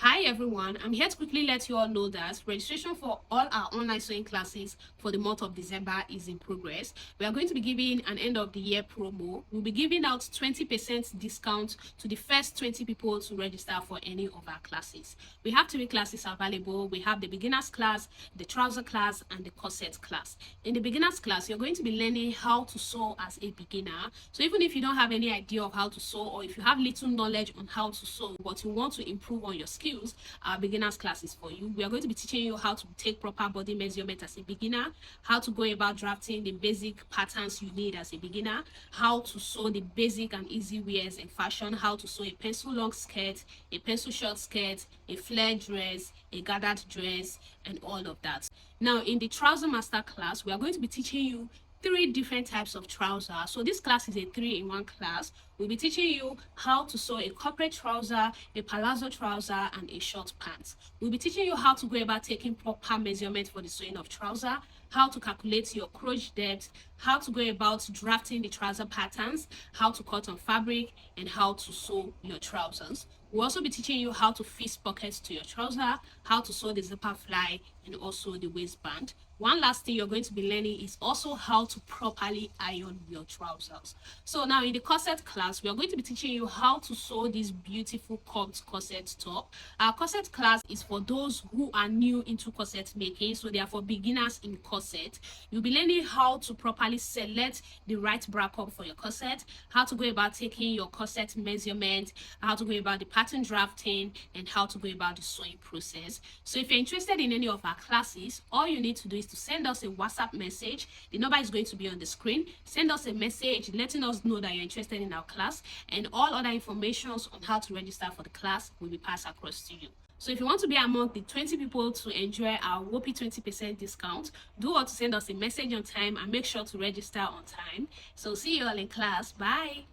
Hi everyone, I'm here to quickly let you all know that registration for all our online sewing classes for the month of December is in progress. We are going to be giving an end of the year promo. We'll be giving out 20% discount to the first 20 people to register for any of our classes. We have 3 classes available. We have the beginners class, the trouser class, and the corset class. In the beginners class, you're going to be learning how to sew as a beginner. So even if you don't have any idea of how to sew, or if you have little knowledge on how to sew but you want to improve on your skills, our beginners class is for you. We are going to be teaching you how to take proper body measurement as a beginner, how to go about drafting the basic patterns you need as a beginner, how to sew the basic and easy wears in fashion, how to sew a pencil long skirt, a pencil short skirt, a flare dress, a gathered dress, and all of that. Now in the trouser master class, we are going to be teaching you 3 different types of trousers. So this class is a 3-in-1 class. We'll be teaching you how to sew a corporate trouser, a palazzo trouser, and a short pants. We'll be teaching you how to go about taking proper measurement for the sewing of trouser, how to calculate your crotch depth, how to go about drafting the trouser patterns, how to cut on fabric, and how to sew your trousers. We'll also be teaching you how to fix pockets to your trouser, how to sew the zipper fly, and also the waistband. One last thing you're going to be learning is also how to properly iron your trousers. So now in the corset class, we are going to be teaching you how to sew this beautiful curved corset top. Our corset class is for those who are new into corset making, so they are for beginners in corset. You'll be learning how to properly select the right bra cup for your corset, how to go about taking your corset measurement, how to go about the pattern drafting, and how to go about the sewing process. So if you're interested in any of our classes, all you need to do is to send us a WhatsApp message. The number is going to be on the screen. Send us a message letting us know that you're interested in our class, and all other information on how to register for the class will be passed across to you. So if you want to be among the 20 people to enjoy our whopping 20% discount, do want to send us a message on time and make sure to register on time. So see you all in class. Bye.